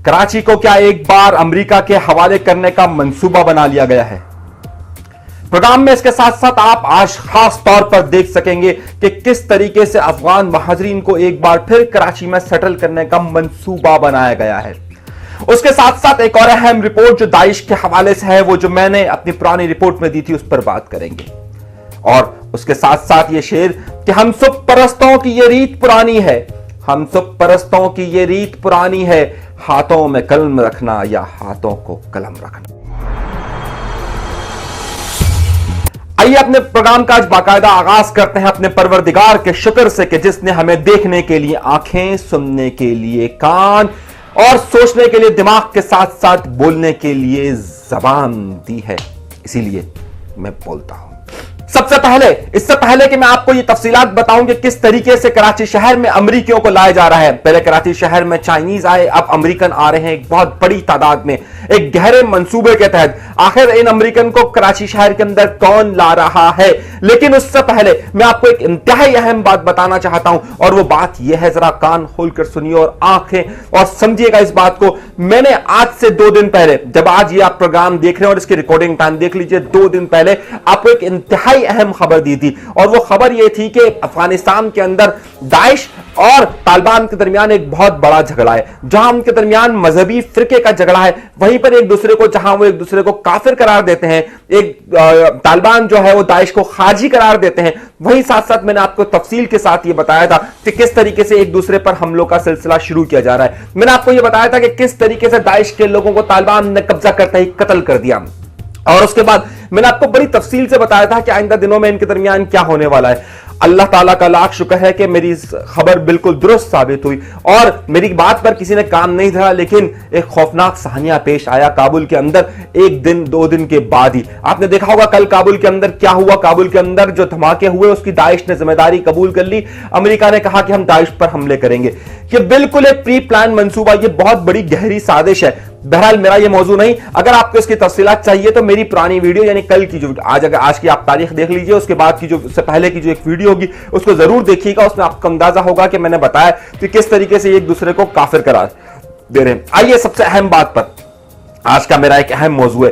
कराची को क्या एक बार अमेरिका के हवाले करने का मंसूबा बना लिया गया है? प्रोग्राम में इसके साथ साथ आप आज खास तौर पर देख सकेंगे कि किस तरीके से अफगान महाजरीन को एक बार फिर कराची में सेटल करने का मंसूबा बनाया गया है। उसके साथ साथ एक और अहम रिपोर्ट जो दाइश के हवाले से है, वो जो मैंने अपनी पुरानी रिपोर्ट में दी थी, उस पर बात करेंगे। और उसके साथ साथ ये शेर कि हम सब परस्तों की ये रीत पुरानी है, हम सब परस्तों की ये रीत पुरानी है, हाथों में कलम रखना या हाथों को कलम रखना। आइए अपने प्रोग्राम का आज बाकायदा आगाज करते हैं अपने परवरदिगार के शुक्र से कि जिसने हमें देखने के लिए आंखें, सुनने के लिए कान और सोचने के लिए दिमाग के साथ साथ बोलने के लिए जबान दी है। इसीलिए मैं बोलता हूं। सबसे पहले, इससे पहले कि मैं आपको ये तफसीलात बताऊं कि किस तरीके से कराची शहर में अमरीकियों को लाया जा रहा है, पहले कराची शहर में चाइनीज आए, अब अमरीकन आ रहे हैं एक बहुत बड़ी तादाद में, एक गहरे मंसूबे के तहत। आखिर इन अमरीकन को कराची शहर के अंदर कौन ला रहा है? लेकिन उससे पहले मैं आपको एक इंतहाई अहम बात बताना चाहता हूं, और वो बात यह है, जरा कान खोलकर सुनिए और आंखें और समझिएगा इस बात को। मैंने आज से 2 दिन पहले, जब आज ये आप प्रोग्राम देख रहे हैं और इसकी रिकॉर्डिंग टाइम देख लीजिए, 2 दिन पहले आपको एक इंतहाई अहम खबर दी थी, और वो खबर यह थी कि अफगानिस्तान के अंदर दाइश और तालिबान के दरमियान एक बहुत बड़ा झगड़ा है। जहां उनके दरमियान मजहबी फिरके का झगड़ा है, वहीं पर एक दूसरे को, जहां वो एक दूसरे को काफिर करार देते हैं, एक तालिबान जो है वो दाइश को खाजी करार देते हैं, वहीं साथ साथ मैंने आपको तफसील के साथ ये बताया था कि किस तरीके से एक दूसरे पर हमलों का सिलसिला शुरू किया जा रहा है। मैंने आपको ये बताया था कि किस तरीके से दाइश के लोगों को तालिबान ने कब्जा करते ही कत्ल कर दिया, और उसके बाद मैंने आपको बड़ी तफसील से बताया था कि आइंदा दिनों में इनके दरमियान क्या होने वाला है। अल्लाह ताला का लाख शुक्र है कि मेरी खबर बिल्कुल दुरुस्त साबित हुई और मेरी बात पर किसी ने काम नहीं धरा, लेकिन एक खौफनाक साहनिया पेश आया काबुल के अंदर 1 दिन 2 दिन के बाद ही। आपने देखा होगा कल काबुल के अंदर क्या हुआ। काबुल के अंदर जो धमाके हुए उसकी दाइश ने जिम्मेदारी कबूल कर ली। अमेरिका ने कहा कि हम दाइश पर हमले करेंगे। ये बिल्कुल एक प्री प्लान मंसूबा, ये बहुत बड़ी गहरी साजिश है। बहरहाल मेरा ये मौजू नहीं, अगर आपको इसकी तफसीलात चाहिए तो मेरी पुरानी वीडियो यानी कल की जो आज की आप तारीख देख लीजिए, उसके बाद की जो उससे पहले की जो एक वीडियो होगी उसको जरूर देखिएगा। उसमें आपको अंदाजा होगा कि मैंने बताया कि किस तरीके से एक दूसरे को काफिर करार दे रहे हैं। आइए सबसे अहम बात पर, आज का मेरा एक अहम मौजू है।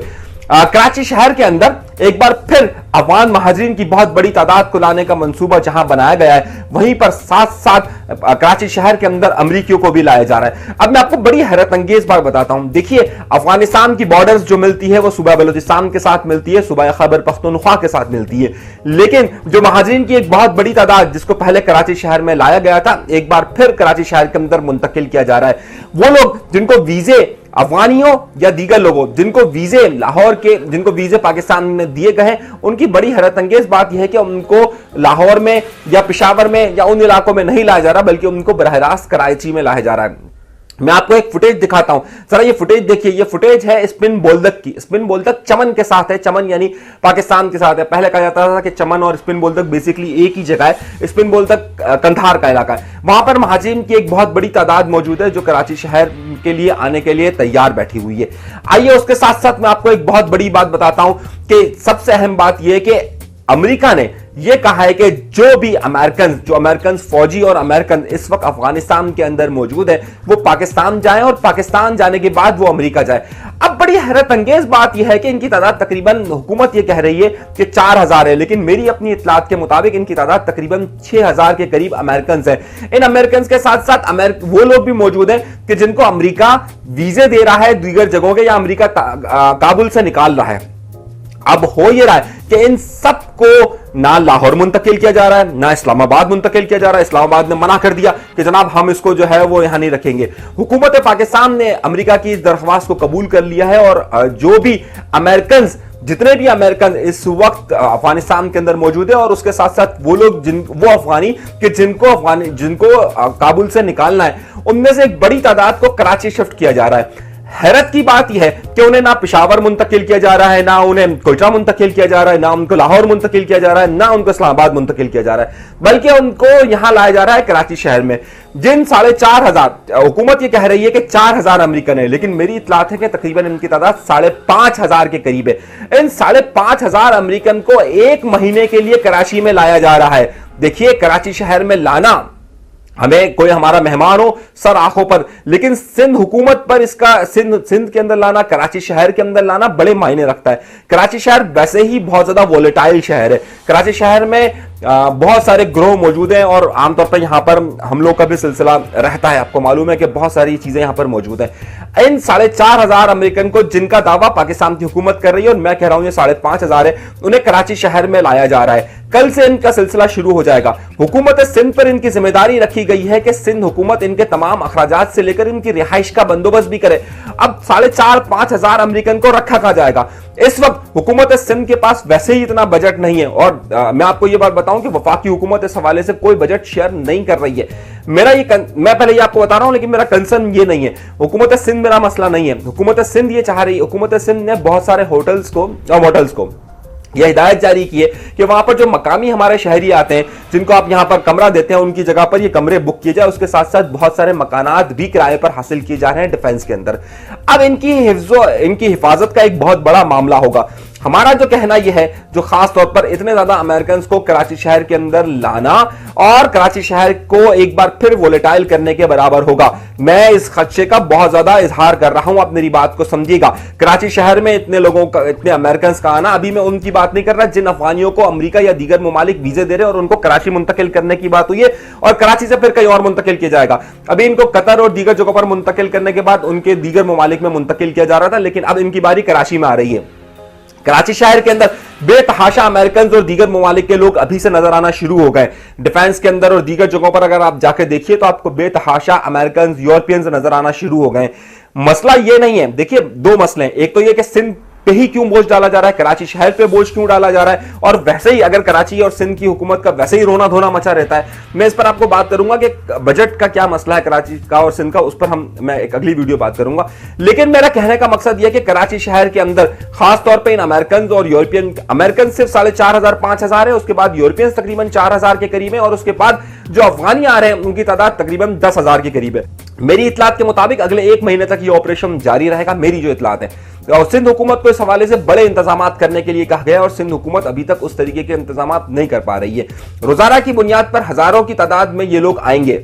कराची शहर के अंदर एक बार फिर अफगान महाजरीन की बहुत बड़ी तादाद को लाने का मंसूबा जहां बनाया गया है, वहीं पर साथ साथ कराची शहर के अंदर अमरीकियों को भी लाया जा रहा है। अब मैं आपको बड़ी हैरत अंगेज बात बताता हूं। देखिए, अफगानिस्तान की बॉर्डर्स जो मिलती है वो सूबा बलूचिस्तान के साथ मिलती है, सूबा खैबर पख्तूनख्वा के साथ मिलती है, लेकिन जो महाजरीन की एक बहुत बड़ी तादाद जिसको पहले कराची शहर में लाया गया था, एक बार फिर कराची शहर के अंदर मुंतकिल किया जा रहा है। वो लोग जिनको वीजे, अफगानियों या दीगर लोगों जिनको वीजे लाहौर के, जिनको वीजे पाकिस्तान में दिए गए हैं, उनकी बड़ी हैरत अंगेज बात यह है कि उनको लाहौर में या पेशावर में या उन इलाकों में नहीं लाया जा रहा, बल्कि उनको बरह रास्त कराची में लाया जा रहा है। मैं आपको एक फुटेज दिखाता हूं, जरा ये फुटेज देखिए। ये फुटेज है स्पिन बोल्दक की। स्पिन बोल्दक चमन के साथ है, चमन यानी पाकिस्तान के साथ है। पहले कहा जाता था कि चमन और स्पिन बोल्दक बेसिकली एक ही जगह है। स्पिन बोल्दक कंधार का इलाका है, वहां पर महाजिन की एक बहुत बड़ी तादाद मौजूद है जो कराची शहर के लिए आने के लिए तैयार बैठी हुई है। आइए उसके साथ साथ मैं आपको एक बहुत बड़ी बात बताता हूं कि सबसे अहम बात यह है कि अमेरिका ने यह कहा है कि जो अमेरिकन फौजी और अमेरिकन इस वक्त अफगानिस्तान के अंदर मौजूद है, वो पाकिस्तान जाएं और पाकिस्तान जाने के बाद वो अमेरिका जाए। अब बड़ी हैरत अंगेज बात यह है कि इनकी तादाद तकरीबन, हुकूमत यह कह रही है कि 4000 है, लेकिन मेरी अपनी इत्तलात के मुताबिक इनकी तादाद तकरीबन 6000 के करीब अमेरिकन है। इन अमेरिकन के साथ साथ वो लोग भी मौजूद हैं कि जिनको अमेरिका वीजे दे रहा है दीगर जगहों के, या अमेरिका काबुल से निकाल रहा है। अब हो यह रहा है कि इन सबको ना लाहौर मुंतकिल किया जा रहा है, ना इस्लामाबाद मुंतकिल किया जा रहा है। इस्लामाबाद ने मना कर दिया कि जनाब हम इसको जो है वो यहां नहीं रखेंगे। हुकूमत पाकिस्तान ने अमेरिका की इस दरख्वास्त को कबूल कर लिया है, और जो भी अमेरिकन, जितने भी अमेरिकन इस वक्त अफगानिस्तान के अंदर मौजूद है, और उसके साथ साथ वो लोग वो अफगानी कि जिनको काबुल से निकालना है, उनमें से एक बड़ी तादाद को कराची शिफ्ट किया जा रहा है। हैरत की बात यह है कि उन्हें ना पेशावर मुंतकिल किया जा रहा है, ना उन्हें कोयटा मुंतकिल किया जा रहा है, ना उनको लाहौर मुंतकिल किया जा रहा है, ना उनको इस्लामाबाद मुंतकिल किया जा रहा है, बल्कि उनको यहां लाया जा रहा है कराची शहर में। जिन 4500, हुकूमत यह कह रही है कि 4000 अमेरिकन है, लेकिन मेरी इत्तलात है कि तकरीबन इनकी तादाद 5500 के करीब है। इन 5500 अमेरिकन को 1 महीने के लिए कराची में लाया जा रहा है। देखिए, कराची शहर में लाना हमें कोई हमारा मेहमान हो सर आंखों पर, लेकिन सिंध हुकूमत पर इसका सिंध के अंदर लाना, कराची शहर के अंदर लाना बड़े मायने रखता है। कराची शहर वैसे ही बहुत ज्यादा वोलेटाइल शहर है। कराची शहर में बहुत सारे ग्रोह मौजूद हैं और आमतौर पर यहां पर हमलों का भी सिलसिला रहता है। आपको मालूम है कि बहुत सारी चीजें यहां पर मौजूद हैं। इन 4,500 अमेरिकन को जिनका दावा पाकिस्तान की हुकूमत कर रही है, और मैं कह रहा हूं ये 5,500 है, उन्हें कराची शहर में लाया जा रहा है। कल से इनका सिलसिला शुरू हो जाएगा। हुकूमत सिंध पर इनकी जिम्मेदारी रखी गई है कि सिंध हुकूमत इनके तमाम अखराजात से लेकर इनकी रिहाइश का बंदोबस्त भी करे। अब 4,500-5,000 अमेरिकन को रखा कहां जाएगा? इस वक्त हुकूमत सिंध के पास वैसे ही इतना बजट नहीं है, और मैं आपको यह बात बताऊं कि वफाकी हुकूमत इस हवाले से कोई बजट शेयर नहीं कर रही है। मैं पहले ये आपको बता रहा हूं, लेकिन मेरा कंसर्न ये नहीं है। हुकूमत सिंध मेरा मसला नहीं है। हुकूमत सिंध ये चाह रही है, हुकूमत सिंध ने बहुत सारे होटल्स को यह हिदायत जारी की है कि वहां पर जो मकामी हमारे शहरी आते हैं, जिनको आप यहां पर कमरा देते हैं, उनकी जगह पर ये कमरे बुक किए जाए। उसके साथ साथ बहुत सारे मकानात भी किराए पर हासिल किए जा रहे हैं डिफेंस के अंदर। अब इनकी हिफाजत का एक बहुत बड़ा मामला होगा। हमारा जो कहना यह है, जो खास तौर पर इतने ज्यादा अमेरिकन को कराची शहर के अंदर लाना और कराची शहर को एक बार फिर वोलेटाइल करने के बराबर होगा। मैं इस खदशे का बहुत ज्यादा इजहार कर रहा हूं, आप मेरी बात को समझिएगा। कराची शहर में इतने लोगों का, इतने अमेरिकन का आना, अभी मैं उनकी बात नहीं कर रहा जिन अफगानियों को अमेरिका या दीगर ममालिक वीजे दे रहे और उनको कराची मुंतकिल करने की बात हुई है, और कराची से फिर कहीं और मुंतकिल किया जाएगा। अभी इनको कतर और दीगर जगहों पर मुंतकिल करने के बाद उनके दीगर ममालिक में मुंतकिल किया जा रहा था, लेकिन अब इनकी बारी कराची में आ रही है। कराची शहर के अंदर बेतहाशा अमेरिकन और दीगर ममालिक के लोग अभी से नजर आना शुरू हो गए। डिफेंस के अंदर और दीगर जगहों पर अगर आप जाकर देखिए तो आपको बेतहाशा अमेरिकन, यूरोपियंस नजर आना शुरू हो गए। मसला यह नहीं है, देखिए दो मसले हैं। एक तो यह कि सिंध पे ही क्यों बोझ डाला जा रहा है, कराची शहर पे बोझ क्यों डाला जा रहा है, और वैसे ही अगर कराची और सिंध की हुकूमत का वैसे ही रोना धोना मचा रहता है। मैं इस पर आपको बात करूंगा कि बजट का क्या मसला है कराची का और सिंध का, उस पर मैं एक अगली वीडियो बात करूंगा। लेकिन मेरा कहने का मकसद यह कि कराची शहर के अंदर खास तौर पर इन अमेरिकन और यूरोपियन, अमेरिकन सिर्फ 4,500-5,000 है, उसके बाद यूरोपियंस तकरीबन 4,000 के करीब है, और उसके बाद जो अफगानी आ रहे हैं उनकी तादाद तकरीबन 10,000 के करीब है। मेरी इतलात के मुताबिक अगले 1 महीने तक यह ऑपरेशन जारी रहेगा, मेरी जो इतलात है। और सिंध हुकूमत को इस हवाले से बड़े इंतजाम करने के लिए कहा गया, और सिंध हुकूमत अभी तक उस तरीके के इंतजाम नहीं कर पा रही है। रोजाना की बुनियाद पर हजारों की तादाद में ये लोग आएंगे।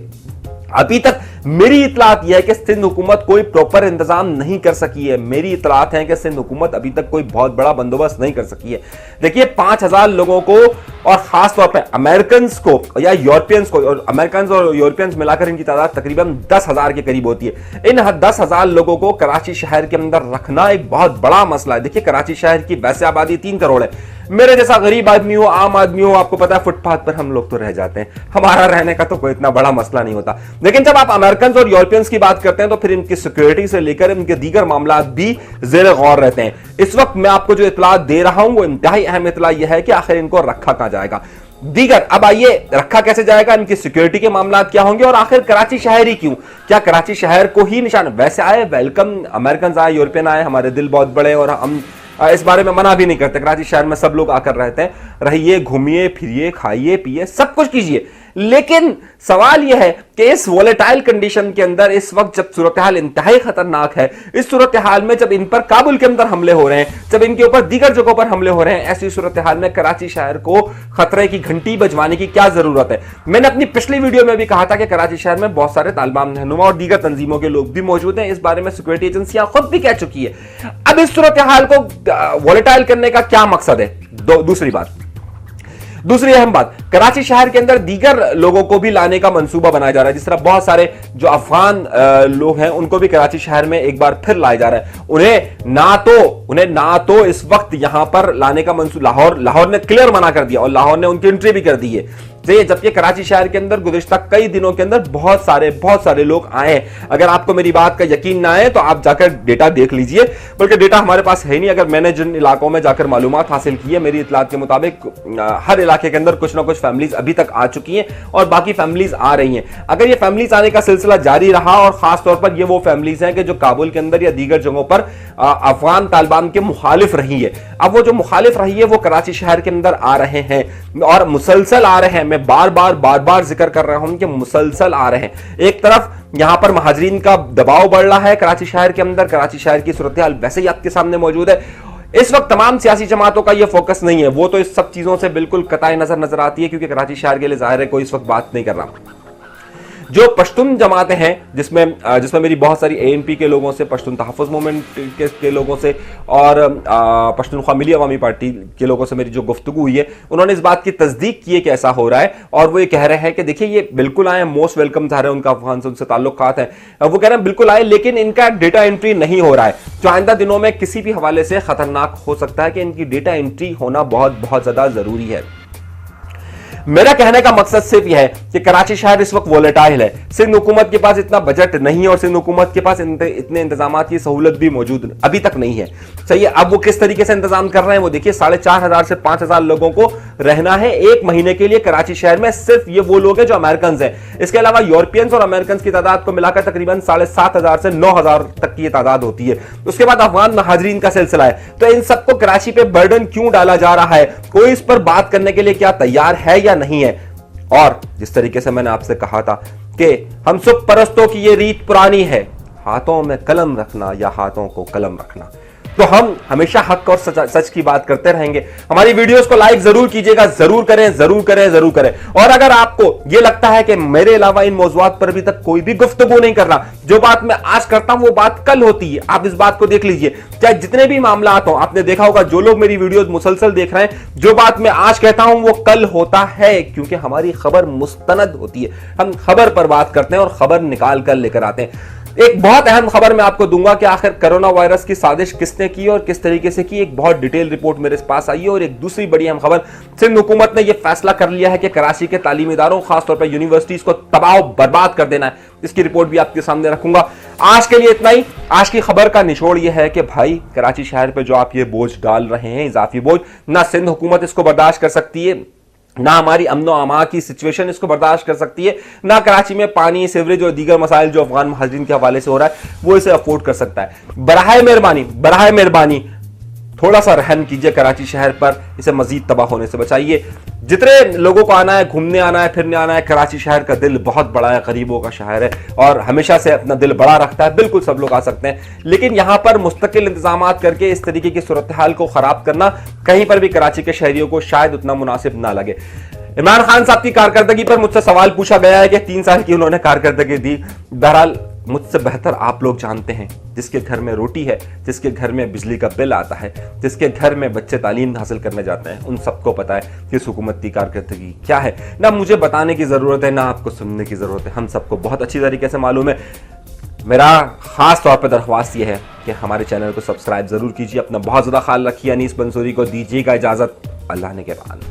अभी तक मेरी इतलात यह है कि सिंध हुकूमत कोई प्रॉपर इंतजाम नहीं कर सकी है। मेरी इतलात है कि सिंध हुकूमत अभी तक कोई बहुत बड़ा बंदोबस्त नहीं कर सकी है। देखिए 5,000 लोगों को, और खास तौर पर अमेरिकन को या यूरोपियंस को, और अमेरिकन और यूरोपियंस मिलाकर इनकी तादाद तकरीबन 10,000 के करीब होती है। इन 10,000 लोगों को कराची शहर के अंदर रखना एक बहुत बड़ा मसला है। देखिए कराची शहर की वैसे आबादी 3 करोड़ है। मेरे जैसा गरीब आदमी हो, आम आदमी हो, आपको पता है फुटपाथ पर हम लोग तो रह जाते हैं, हमारा रहने का तो कोई इतना बड़ा मसला नहीं होता। लेकिन जब आप अमेरिकन और यूरोपियंस की बात करते हैं तो फिर इनकी सिक्योरिटी से लेकर इनके दीगर मामला भी ज़ेर गौर रहते हैं। इस वक्त मैं आपको जो इतलात दे रहा हूं वो इंतहाई अहम इतला यह है कि आखिर इनको रखा कहां जाएगा। दीगर, अब आइए रखा कैसे जाएगा, इनकी सिक्योरिटी के मामला क्या होंगे, और आखिर कराची शहर ही क्यों? क्या कराची शहर को ही निशान? वैसे आए, वेलकम, अमेरिकन आए, यूरोपियन आए, हमारे दिल बहुत बड़े और हम इस बारे में मना भी नहीं करते। कराची शहर में सब लोग आकर रहते हैं, रहिए, घूमिए, फिरिए, खाइए, पिए, सब कुछ कीजिए। लेकिन सवाल यह है कि इस वोलेटाइल कंडीशन के अंदर इस वक्त जब सूरत हाल इंतहाई खतरनाक है, इस सूरत हाल में जब इन पर काबुल के अंदर हमले हो रहे हैं, जब इनके ऊपर दीगर जगहों पर हमले हो रहे हैं, ऐसी सूरत हाल में कराची शहर को खतरे की घंटी बजवाने की क्या जरूरत है? मैंने अपनी पिछली वीडियो में भी कहा था कि कराची शहर में बहुत सारे तालिबान रहनुमा और दीगर तंजीमों के लोग भी मौजूद हैं। इस बारे में सिक्योरिटी एजेंसियां खुद भी कह चुकी है। अब इस सूरत हाल को वोलेटाइल करने का क्या मकसद है? दूसरी अहम बात, कराची शहर के अंदर दीगर लोगों को भी लाने का मंसूबा बनाया जा रहा है। जिस तरह बहुत सारे जो अफगान लोग हैं उनको भी कराची शहर में एक बार फिर लाया जा रहा है। उन्हें ना तो इस वक्त यहां पर लाने का मंसूबा, लाहौर ने क्लियर मना कर दिया और लाहौर ने उनकी एंट्री भी कर दी है। जबकि कराची शहर के अंदर गुज़िश्ता कई दिनों के अंदर बहुत सारे लोग आए हैं। अगर आपको मेरी बात का यकीन ना आए तो आप जाकर डेटा देख लीजिए, बल्कि डेटा हमारे पास है नहीं। अगर मैंने जिन इलाकों में जाकर मालूमात हासिल की है, मेरी इतलात के मुताबिक हर इलाके के अंदर कुछ ना कुछ फैमिलीज अभी तक आ चुकी हैं और बाकी फैमिलीज आ रही हैं। अगर ये फैमिलीज आने का सिलसिला जारी रहा, और खासतौर पर ये वो फैमिलीज हैं कि जो काबुल के अंदर या दीगर जगहों पर अफगान तालिबान के मुखालिफ रही है, अब वो जो मुखालिफ रही है वो कराची शहर के अंदर आ रहे हैं और मुसलसल आ रहे हैं। मैं बार बार जिक्र कर रहा हूं कि मुसलसल आ रहे हैं। एक तरफ यहां पर महाजरीन का दबाव बढ़ रहा है कराची शहर के अंदर, कराची शहर की सूरत हाल वैसे ही आपके सामने मौजूद है। इस वक्त तमाम सियासी जमातों का यह फोकस नहीं है, वो तो इस सब चीजों से बिल्कुल कताई नजर आती है, क्योंकि कराची शहर के लिए जाहिर है कोई इस वक्त बात नहीं कर रहा। जो पश्तून जमातें हैं जिसमें मेरी बहुत सारी ANP के लोगों से, पश्तून तहफ़्फ़ुज़ मूवमेंट के लोगों से और पश्तूनख्वा मिली अवामी पार्टी के लोगों से मेरी जो गुफ्तगू हुई है, उन्होंने इस बात की तस्दीक की है कि ऐसा हो रहा है और वो ये कह रहे हैं कि देखिए ये बिल्कुल आए, मोस्ट वेलकम ज़ाहिर है उनका अफगान से उनसे ताल्लुकात है, वो कह रहे हैं बिल्कुल आए, लेकिन इनका डेटा एंट्री नहीं हो रहा है, जो आइंदा दिनों में किसी भी हवाले से खतरनाक हो सकता है कि इनकी डेटा एंट्री होना बहुत बहुत ज्यादा जरूरी है। मेरा कहने का मकसद सिर्फ यह है कि कराची शहर इस वक्त वोलेटाइल है, सिंध हुकूमत के पास इतना बजट नहीं है और सिंध हुकूमत के पास इतने इंतजाम की सहूलत भी मौजूद अभी तक नहीं है। सही है, अब वो किस तरीके से इंतजाम कर रहे हैं वो देखिए। 4,500 से 5,000 लोगों को रहना है 1 महीने के लिए कराची शहर में, सिर्फ ये वो लोग हैं जो अमेरिकन हैं। इसके अलावा यूरोपियंस और अमेरिकन की तादाद को मिलाकर तकरीबन 7,500 से 9,000 तक की तादाद होती है। उसके बाद अफगान महाजरीन का सिलसिला है। तो इन सबको कराची पे बर्डन क्यों डाला जा रहा है? कोई इस पर बात करने के लिए क्या तैयार है या नहीं है? और जिस तरीके से मैंने आपसे कहा था कि हम सब परस्तों की ये रीत पुरानी है, हाथों में कलम रखना या हाथों को कलम रखना, तो हम हमेशा हक और सच की बात करते रहेंगे। हमारी वीडियोस को लाइक जरूर कीजिएगा, जरूर करें, जरूर करें, जरूर करें। और अगर आपको यह लगता है कि मेरे अलावा इन मौजूदात पर अभी तक कोई भी गुफ्तगू नहीं कर रहा, जो बात मैं आज करता हूं वो बात कल होती है, आप इस बात को देख लीजिए। चाहे जितने भी मामला हो, आपने देखा होगा जो लोग मेरी वीडियोस मुसलसल देख रहे हैं, जो बात मैं आज कहता हूं वो कल होता है, क्योंकि हमारी खबर मुस्तनद होती है। हम खबर पर बात करते हैं और खबर निकाल कर लेकर आते हैं। एक बहुत अहम खबर मैं आपको दूंगा कि आखिर कोरोना वायरस की साजिश किसने की और किस तरीके से की। एक बहुत डिटेल रिपोर्ट मेरे पास आई है। और एक दूसरी बड़ी अहम खबर, सिंध हुकूमत ने यह फैसला कर लिया है कि कराची के तालीमी इदारों, खासतौर पर यूनिवर्सिटीज को तबाह बर्बाद कर देना है। इसकी रिपोर्ट भी आपके सामने रखूंगा। आज के लिए इतना ही। आज की खबर का निचोड़ यह है कि भाई कराची शहर पर जो आप ये बोझ डाल रहे हैं, इजाफी बोझ, ना सिंध हुकूमत इसको बर्दाश्त कर सकती है, ना हमारी अमनो अमा की सिचुएशन इसको बर्दाश्त कर सकती है, ना कराची में पानी, सीवरेज और दीगर मसाइल जो अफगान महाजरीन के हवाले से हो रहा है वो इसे अफोर्ड कर सकता है। बराए मेहरबानी थोड़ा सा रहम कीजिए कराची शहर पर, इसे मजीद तबाह होने से बचाइए। जितने लोगों को आना है, घूमने आना है, फिरने आना है, कराची शहर का दिल बहुत बड़ा है, गरीबों का शहर है और हमेशा से अपना दिल बड़ा रखता है। बिल्कुल सब लोग आ सकते हैं, लेकिन यहां पर मुस्तकिल इंतजाम करके इस तरीके की सूरत हाल को खराब करना कहीं पर भी कराची के शहरियों को शायद उतना मुनासिब ना लगे। इमरान खान साहब की कारकर्दगी पर मुझसे सवाल पूछा गया है कि 3 साल की उन्होंने कारकर्दगी दी। बहरहाल मुझसे बेहतर आप लोग जानते हैं, जिसके घर में रोटी है, जिसके घर में बिजली का बिल आता है, जिसके घर में बच्चे तालीम हासिल करने जाते हैं, उन सबको पता है कि इस हुकूमत की कारकर्दगी क्या है। ना मुझे बताने की जरूरत है, ना आपको सुनने की जरूरत है, हम सबको बहुत अच्छी तरीके से मालूम है। मेरा खास तौर पर दरख्वास्त यह है कि हमारे चैनल को सब्सक्राइब जरूर कीजिए। अपना बहुत ज्यादा ख्याल रखिए। अनीस बंसूरी को दीजिएगा इजाजत। अल्लाह ने के बाद।